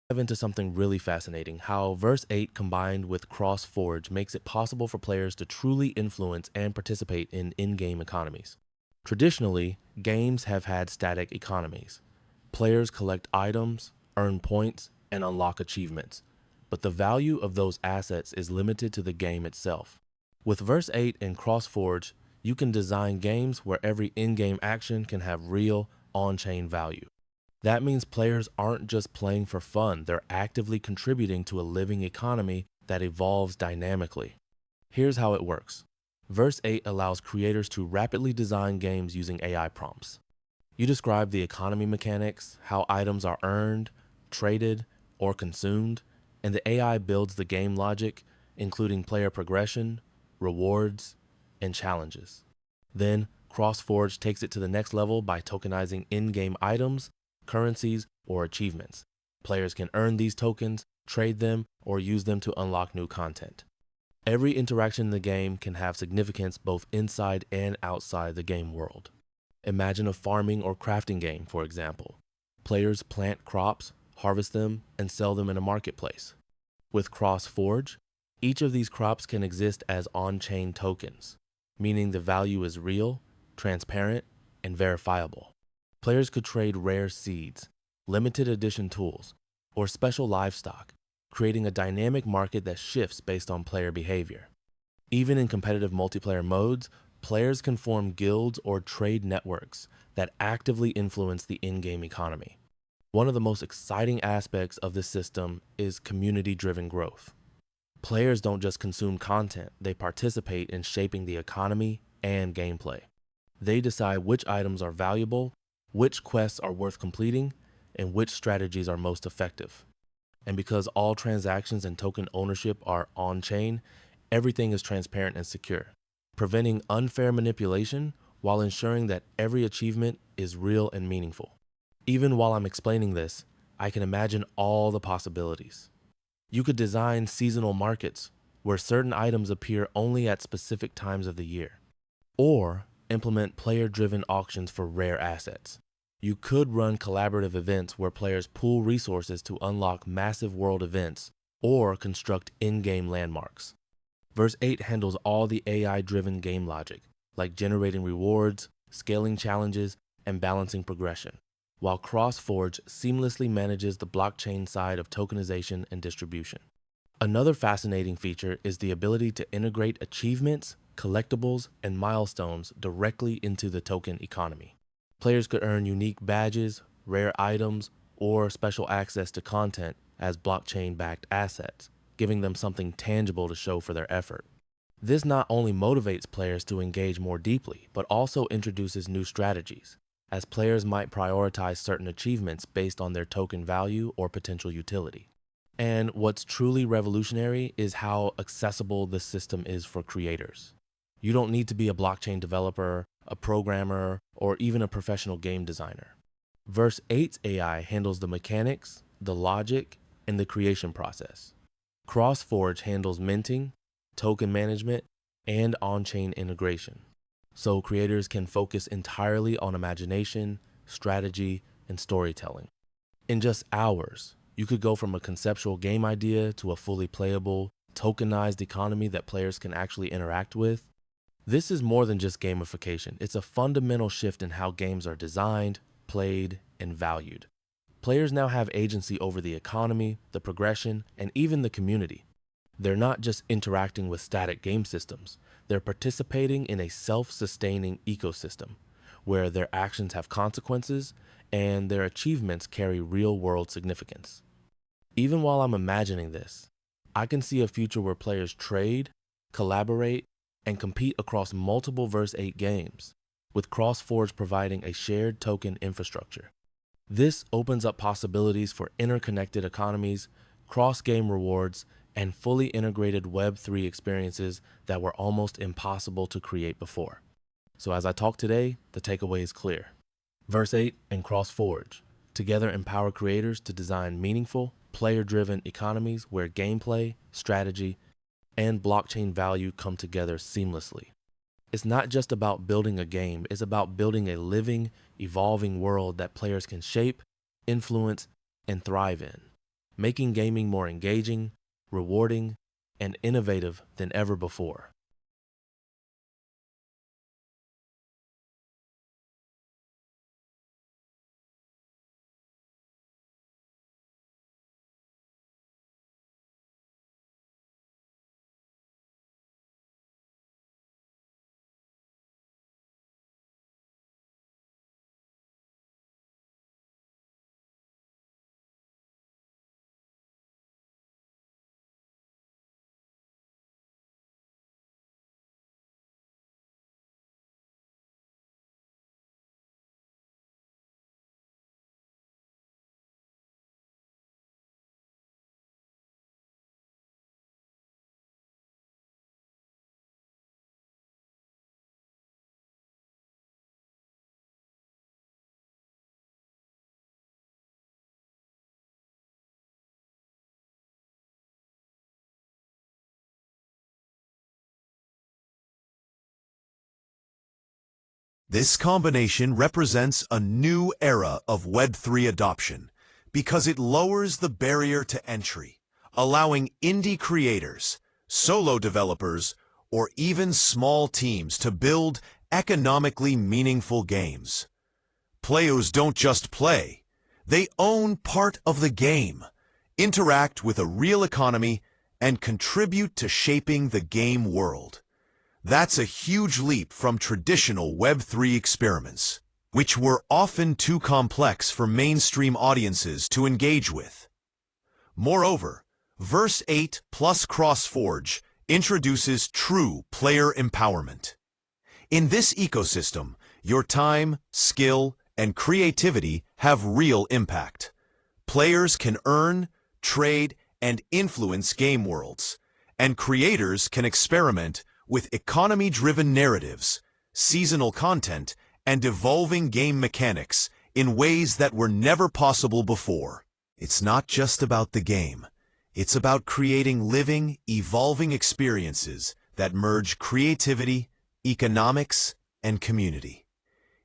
Dive into something really fascinating, how Verse8 combined with CrossForge makes it possible for players to truly influence and participate in in-game economies. Traditionally, games have had static economies. Players collect items, earn points, and unlock achievements, but the value of those assets is limited to the game itself. With Verse8 and CrossForge, you can design games where every in-game action can have real, on-chain value. That means players aren't just playing for fun, they're actively contributing to a living economy that evolves dynamically. Here's how it works. Verse8 allows creators to rapidly design games using AI prompts. You describe the economy mechanics, how items are earned, traded, or consumed, and the AI builds the game logic, including player progression, rewards, and challenges. Then, CrossForge takes it to the next level by tokenizing in-game items, currencies, or achievements. Players can earn these tokens, trade them, or use them to unlock new content. Every interaction in the game can have significance both inside and outside the game world. Imagine a farming or crafting game, for example. Players plant crops, harvest them, and sell them in a marketplace. With CrossForge, each of these crops can exist as on-chain tokens, meaning the value is real, transparent, and verifiable. Players could trade rare seeds, limited edition tools, or special livestock, creating a dynamic market that shifts based on player behavior. Even in competitive multiplayer modes, players can form guilds or trade networks that actively influence the in-game economy. One of the most exciting aspects of this system is community-driven growth. Players don't just consume content, they participate in shaping the economy and gameplay. They decide which items are valuable, which quests are worth completing, and which strategies are most effective. And because all transactions and token ownership are on-chain, everything is transparent and secure, preventing unfair manipulation while ensuring that every achievement is real and meaningful. Even while I'm explaining this, I can imagine all the possibilities. You could design seasonal markets where certain items appear only at specific times of the year, or implement player-driven auctions for rare assets. You could run collaborative events where players pool resources to unlock massive world events or construct in-game landmarks. Verse8 handles all the AI-driven game logic, like generating rewards, scaling challenges, and balancing progression, while CrossForge seamlessly manages the blockchain side of tokenization and distribution. Another fascinating feature is the ability to integrate achievements, collectibles, and milestones directly into the token economy. Players could earn unique badges, rare items, or special access to content as blockchain-backed assets, giving them something tangible to show for their effort. This not only motivates players to engage more deeply, but also introduces new strategies, as players might prioritize certain achievements based on their token value or potential utility. And what's truly revolutionary is how accessible this system is for creators. You don't need to be a blockchain developer, a programmer, or even a professional game designer. Verse8's AI handles the mechanics, the logic, and the creation process. CrossForge handles minting, token management, and on-chain integration, so creators can focus entirely on imagination, strategy, and storytelling. In just hours, you could go from a conceptual game idea to a fully playable, tokenized economy that players can actually interact with. This is more than just gamification. It's a fundamental shift in how games are designed, played, and valued. Players now have agency over the economy, the progression, and even the community. They're not just interacting with static game systems. They're participating in a self-sustaining ecosystem where their actions have consequences and their achievements carry real-world significance. Even while I'm imagining this, I can see a future where players trade, collaborate, and compete across multiple Verse8 games, with CrossForge providing a shared token infrastructure. This opens up possibilities for interconnected economies, cross-game rewards, and fully integrated Web3 experiences that were almost impossible to create before. So as I talk today, the takeaway is clear. Verse8 and CrossForge together empower creators to design meaningful, player-driven economies where gameplay, strategy, and blockchain value come together seamlessly. It's not just about building a game, it's about building a living, evolving world that players can shape, influence, and thrive in. making gaming more engaging, rewarding, and innovative than ever before. This combination represents a new era of Web3 adoption because it lowers the barrier to entry, allowing indie creators, solo developers, or even small teams to build economically meaningful games. Players don't just play, they own part of the game, interact with a real economy, and contribute to shaping the game world. That's a huge leap from traditional Web3 experiments, which were often too complex for mainstream audiences to engage with. Moreover, Verse8 plus CrossForge introduces true player empowerment. In this ecosystem, your time, skill, and creativity have real impact. Players can earn, trade, and influence game worlds, and creators can experiment with economy-driven narratives, seasonal content, and evolving game mechanics in ways that were never possible before. It's not just about the game. It's about creating living, evolving experiences that merge creativity, economics, and community.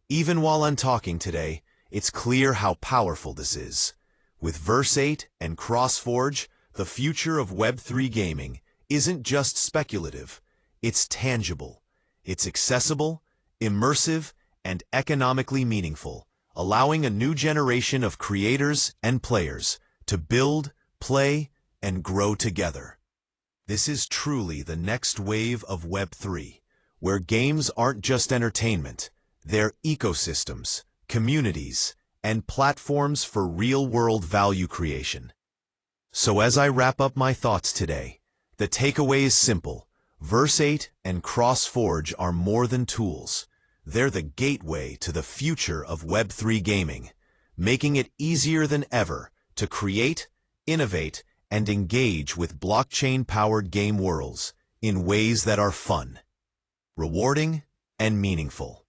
Even while I'm talking today, it's clear how powerful this is. With Verse8 and CrossForge, the future of Web3 gaming isn't just speculative. It's tangible, it's accessible, immersive, and economically meaningful, allowing a new generation of creators and players to build, play, and grow together. This is truly the next wave of Web3, where games aren't just entertainment, they're ecosystems, communities, and platforms for real-world value creation. So as I wrap up my thoughts today, the takeaway is simple. Verse8 and CrossForge are more than tools. They're the gateway to the future of Web3 gaming, making it easier than ever to create, innovate, and engage with blockchain-powered game worlds in ways that are fun, rewarding, and meaningful.